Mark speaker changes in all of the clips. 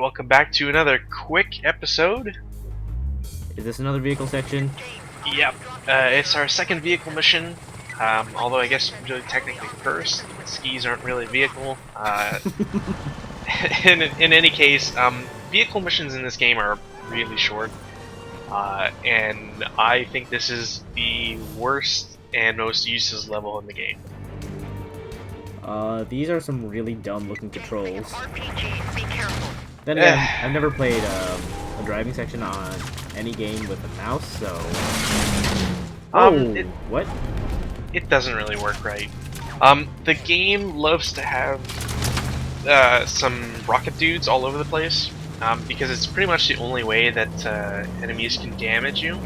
Speaker 1: welcome back to another quick episode.
Speaker 2: Is this another vehicle section?
Speaker 1: Yep, it's our second vehicle mission. Although I guess really technically first, skis aren't really a vehicle. In any case, vehicle missions in this game are really short, and I think this is the worst and most useless level in the game.
Speaker 2: These are some really dumb looking controls. Then again, I've never played a driving section on any game with a mouse, so... What?
Speaker 1: It doesn't really work right. The game loves to have some rocket dudes all over the place, because it's pretty much the only way that enemies can damage you.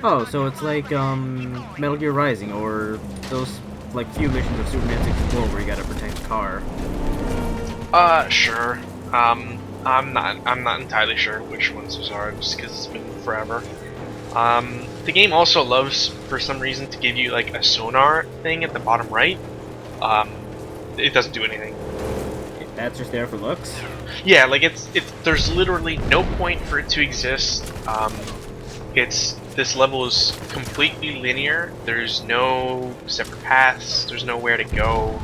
Speaker 2: Oh, so it's like Metal Gear Rising, or those like few missions of Superman 64 where you gotta protect the car.
Speaker 1: Sure. I'm not entirely sure which ones those are, just because it's been forever. The game also loves, for some reason, to give you like a sonar thing at the bottom right. It doesn't do anything.
Speaker 2: That's just there for looks?
Speaker 1: Yeah, like there's literally no point for it to exist. This level is completely linear. There's no separate paths. There's nowhere to go.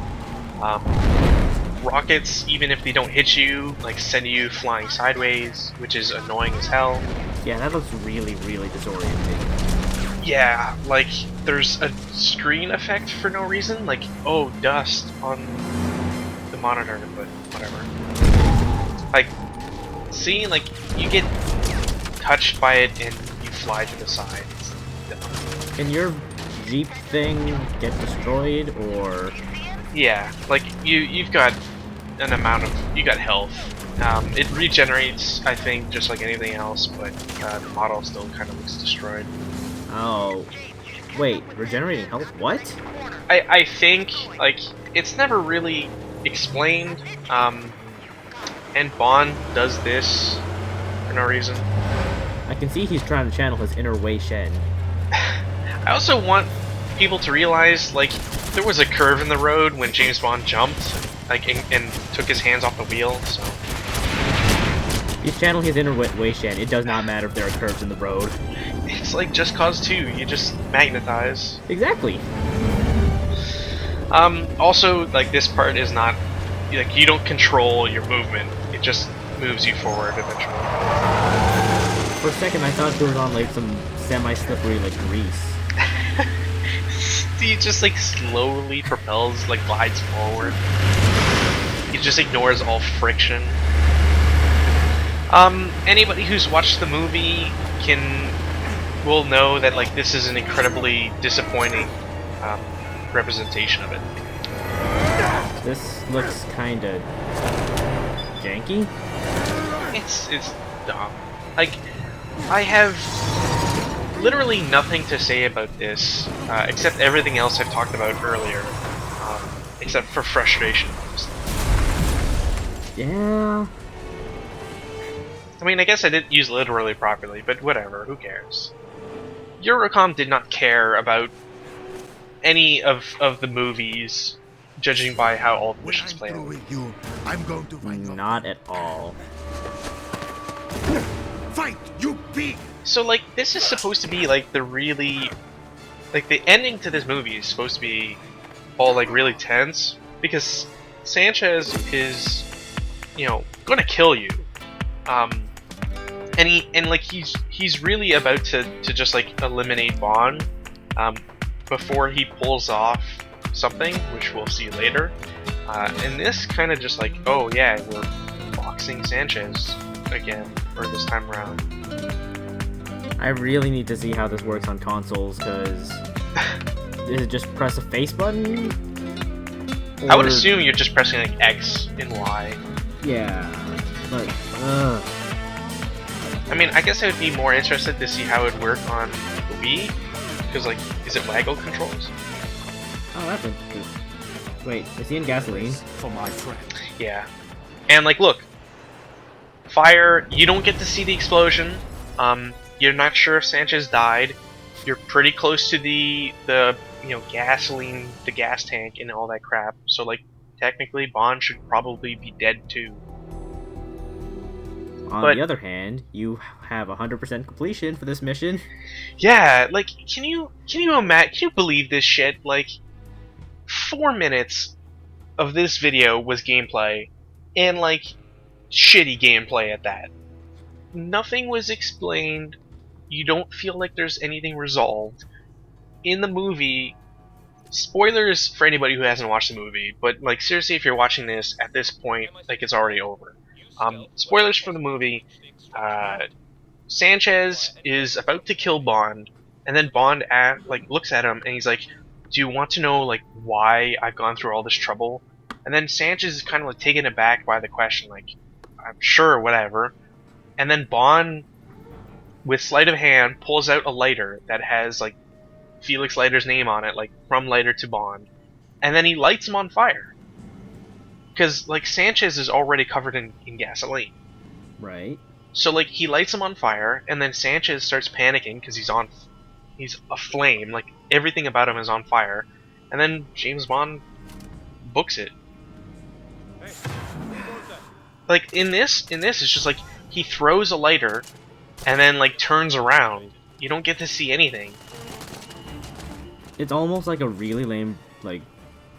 Speaker 1: Rockets, even if they don't hit you, like send you flying sideways, which is annoying as hell.
Speaker 2: Yeah, that looks really, really disorienting.
Speaker 1: Yeah, like there's a screen effect for no reason, like dust on the monitor, but whatever. Like, see, like you get touched by it and you fly to the side. It's dumb.
Speaker 2: Can your Jeep thing get destroyed, or?
Speaker 1: Yeah, like you've got an amount of you got health. It regenerates, I think, just like anything else, but the model still kind of looks destroyed.
Speaker 2: Oh, wait, regenerating health? What?
Speaker 1: I think like it's never really explained. And Bond does this for no reason.
Speaker 2: I can see he's trying to channel his inner Wei Shen.
Speaker 1: I also want people to realize, like, there was a curve in the road when James Bond jumped, like, and took his hands off the wheel, so...
Speaker 2: He's channeling his inner Wei Shen. It does not matter if there are curves in the road.
Speaker 1: It's like Just Cause 2, you just magnetize.
Speaker 2: Exactly.
Speaker 1: Also, like, this part is not... Like, you don't control your movement, it just moves you forward eventually.
Speaker 2: For a second, I thought it was on, like, some semi-slippery, like, grease.
Speaker 1: He just like slowly propels, like glides forward. He just ignores all friction. Anybody who's watched the movie will know that like this is an incredibly disappointing representation of it.
Speaker 2: This looks kinda janky.
Speaker 1: It's dumb. Like, I have literally nothing to say about this, except everything else I've talked about earlier, except for frustration.
Speaker 2: Yeah.
Speaker 1: I mean, I guess I didn't use literally properly, but whatever, who cares? Eurocom did not care about any of the movies, judging by how all the missions play out.
Speaker 3: I'm going to find
Speaker 2: Not at all.
Speaker 3: Fight, you pig!
Speaker 1: So, like, this is supposed to be, like, the really... Like, the ending to this movie is supposed to be all, like, really tense, because Sanchez is, you know, gonna kill you. And like, he's really about to just, like, eliminate Bond, before he pulls off something, which we'll see later. And this kind of just like, oh yeah, we're boxing Sanchez again, or this time around.
Speaker 2: I really need to see how this works on consoles, because is it just press a face button?
Speaker 1: I would assume you're just pressing like X and Y.
Speaker 2: Yeah, but
Speaker 1: I mean, I guess I would be more interested to see how it would work on the Wii, because like, is it waggle controls?
Speaker 2: Oh, that's interesting. Wait, is he in gasoline?
Speaker 3: For my friend.
Speaker 1: Yeah, and like, look, fire. You don't get to see the explosion. You're not sure if Sanchez died. You're pretty close to the gasoline, the gas tank, and all that crap. So like, technically, Bond should probably be dead too.
Speaker 2: On
Speaker 1: But
Speaker 2: the other hand, you have 100% completion for this mission.
Speaker 1: yeah, like, can you imagine? Can you believe this shit? Like, 4 minutes of this video was gameplay, and like shitty gameplay at that. Nothing was explained. You don't feel like there's anything resolved. In the movie, spoilers for anybody who hasn't watched the movie, but like seriously, if you're watching this at this point, like it's already over. Spoilers for the movie. Sanchez is about to kill Bond, and then Bond looks at him and he's like, "Do you want to know like why I've gone through all this trouble?" And then Sanchez is kind of like taken aback by the question, like, "I'm sure, whatever." And then Bond, with sleight of hand, pulls out a lighter that has like Felix Leiter's name on it, like from Leiter to Bond, and then he lights him on fire. Because like Sanchez is already covered in gasoline.
Speaker 2: Right.
Speaker 1: So like he lights him on fire, and then Sanchez starts panicking because he's aflame, like everything about him is on fire, and then James Bond books it. Like in this it's just like he throws a lighter, and then like turns around. You don't get to see anything.
Speaker 2: It's almost like a really lame, like,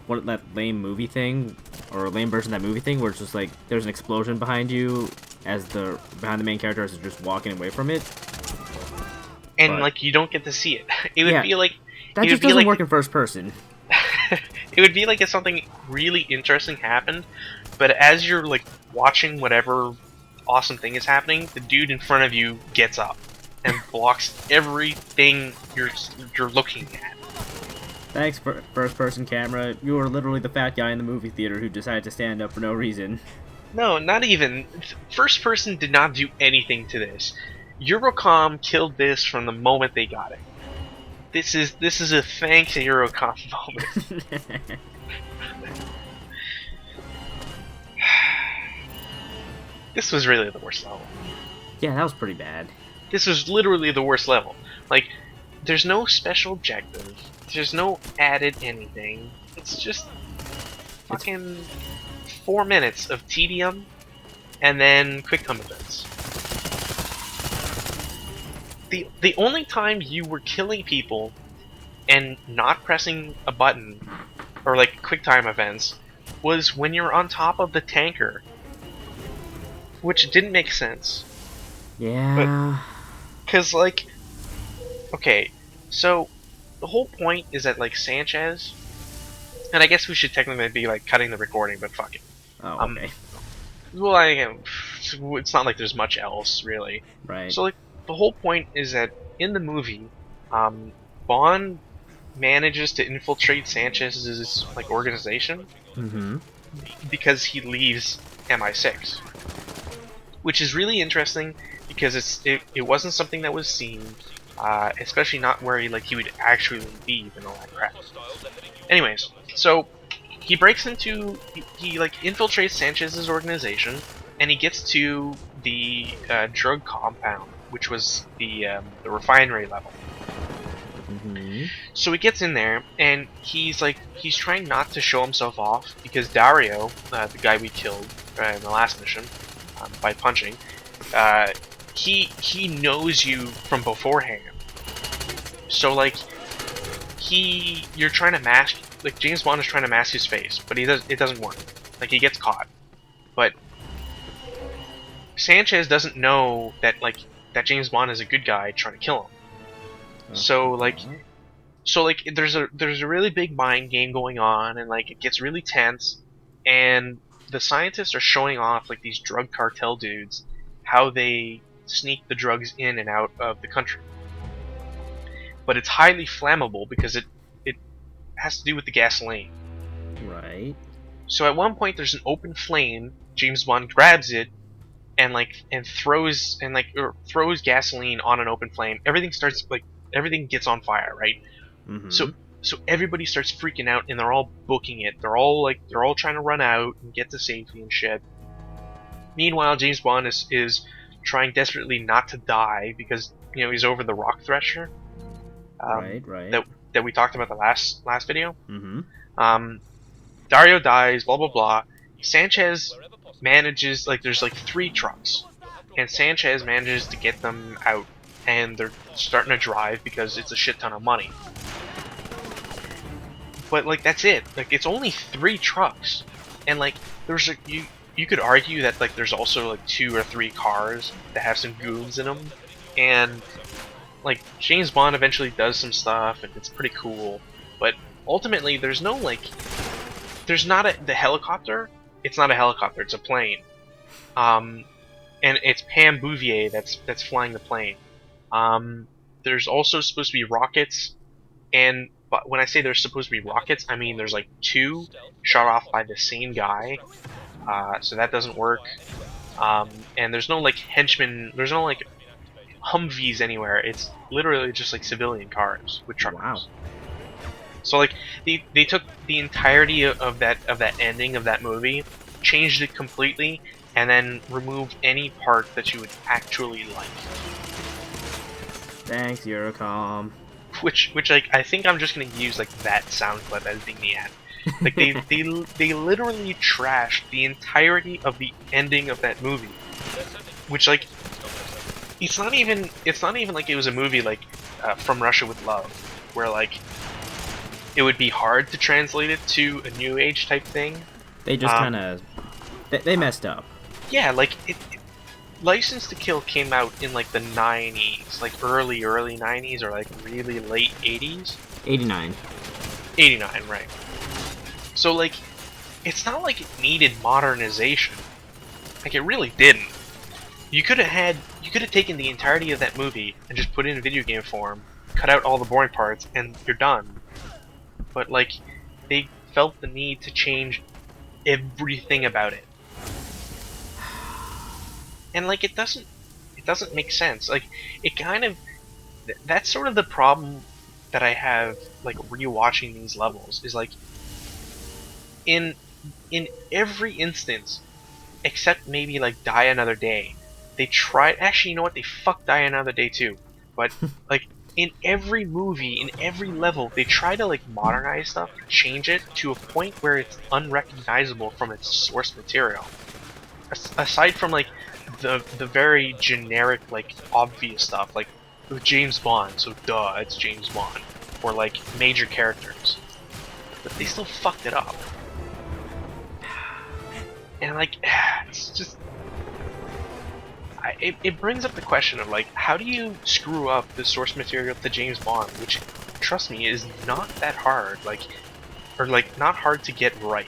Speaker 2: what that lame movie thing, or a lame version of that movie thing, where it's just like there's an explosion behind you as behind the main character as they're just walking away from it.
Speaker 1: And
Speaker 2: but,
Speaker 1: like you don't get to see it. It would be like
Speaker 2: that just doesn't work in first person.
Speaker 1: It would be like if something really interesting happened, but as you're like watching whatever awesome thing is happening, the dude in front of you gets up and blocks everything you're looking at.
Speaker 2: Thanks, first-person camera. You were literally the fat guy in the movie theater who decided to stand up for no reason.
Speaker 1: No, not even. First person did not do anything to this. Eurocom killed this from the moment they got it. This is a thanks to Eurocom moment. This was really the worst level.
Speaker 2: Yeah, that was pretty bad.
Speaker 1: This was literally the worst level. Like, there's no special objective. There's no added anything. It's just fucking 4 minutes of tedium and then quick time events. The only time you were killing people and not pressing a button or like quick time events was when you were on top of the tanker, which didn't make sense.
Speaker 2: Yeah.
Speaker 1: Because, like, okay, so the whole point is that, like, Sanchez, and I guess we should technically be, like, cutting the recording, but fuck it.
Speaker 2: Oh, okay.
Speaker 1: Well, it's not like there's much else, really.
Speaker 2: Right.
Speaker 1: So, like, the whole point is that in the movie, Bond manages to infiltrate Sanchez's, like, organization because he leaves MI6. Which is really interesting because it wasn't something that was seen, especially not where he would actually leave and all that crap. Anyways, so he breaks into he like infiltrates Sanchez's organization, and he gets to the drug compound, which was the refinery level. So he gets in there, and he's trying not to show himself off because Dario, the guy we killed in the last mission by punching, he knows you from beforehand. So like you're trying to mask, like James Bond is trying to mask his face, but it doesn't work. Like he gets caught, but Sanchez doesn't know that that James Bond is a good guy trying to kill him. So there's a really big mind game going on, and like it gets really tense, and the scientists are showing off like these drug cartel dudes how they sneak the drugs in and out of the country. But it's highly flammable because it has to do with the gasoline.
Speaker 2: Right.
Speaker 1: So at one point there's an open flame. James Bond grabs it and throws gasoline on an open flame. Everything gets on fire, right? So everybody starts freaking out and they're all booking it. They're all trying to run out and get to safety and shit. Meanwhile, James Bond is trying desperately not to die because he's over the rock thresher.
Speaker 2: Right.
Speaker 1: That we talked about the last video. Dario dies. Blah blah blah. Sanchez manages there's 3 trucks, and Sanchez manages to get them out, and they're starting to drive because it's a shit ton of money. But like that's it. Like it's only 3 trucks, and like there's a you could argue that like there's also like 2 or 3 cars that have some goons in them, and like James Bond eventually does some stuff, and it's pretty cool. But ultimately, there's no like, there's not the helicopter. It's not a helicopter. It's a plane. And it's Pam Bouvier that's flying the plane. There's also supposed to be rockets, but when I say there's supposed to be rockets, I mean there's like 2 shot off by the same guy. So that doesn't work. And there's no like henchmen. There's no like Humvees anywhere. It's literally just like civilian cars with truckers.
Speaker 2: Wow.
Speaker 1: So like they took the entirety of that ending of that movie, changed it completely, and then removed any part that you would actually like.
Speaker 2: Thanks, Eurocom.
Speaker 1: Which like I think I'm just gonna use like that sound clip as being the end. Like they literally trashed the entirety of the ending of that movie, which like it's not even like it was a movie like From Russia with Love, where like it would be hard to translate it to a new age type thing.
Speaker 2: They just kind of they messed up.
Speaker 1: Yeah, like License to Kill came out in like the 90s, like early 90s or like really late 80s.
Speaker 2: 89.
Speaker 1: 89, right. So like it's not like it needed modernization. Like it really didn't. You could have taken the entirety of that movie and just put it in video game form, cut out all the boring parts, and you're done. But like they felt the need to change everything about it. And like it doesn't make sense. Like it kind of that's sort of the problem that I have like rewatching these levels is like in every instance except maybe like Die Another Day, they tried. Actually, you know what? They fucked Die Another Day too. But like in every movie, in every level, they try to like modernize stuff, change it to a point where it's unrecognizable from its source material. Aside from like the very generic, like obvious stuff, like with James Bond, so duh, it's James Bond, or like major characters, but they still fucked it up. And like, it's just, it brings up the question of like, how do you screw up the source material to James Bond, which, trust me, is not that hard, like, or like not hard to get right.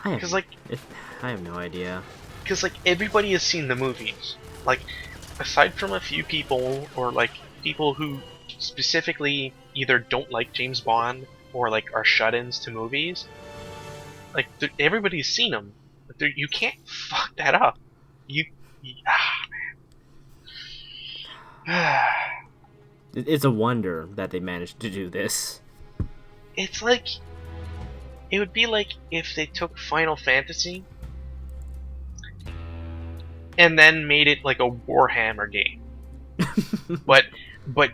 Speaker 1: Because like,
Speaker 2: I have no idea.
Speaker 1: Because like everybody has seen the movies. Like, aside from a few people, or like people who specifically either don't like James Bond or like are shut-ins to movies, like everybody's seen them. But you can't fuck that up.
Speaker 2: It's a wonder that they managed to do this.
Speaker 1: It's like, it would be like if they took Final Fantasy and then made it like a Warhammer game, but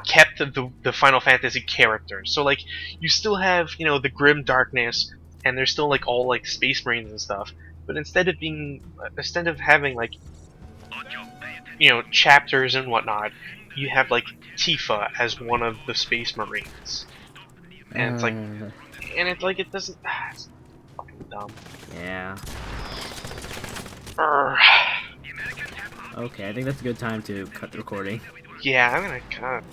Speaker 1: kept the Final Fantasy characters. So like you still have, you know, the grim darkness, and there's still like all like Space Marines and stuff. But instead of having like, you know, chapters and whatnot, you have like Tifa as one of the Space Marines, and it's like, it doesn't. It's fucking dumb.
Speaker 2: Yeah.
Speaker 1: Urgh.
Speaker 2: Okay, I think that's a good time to cut the recording.
Speaker 1: Yeah, I'm gonna cut.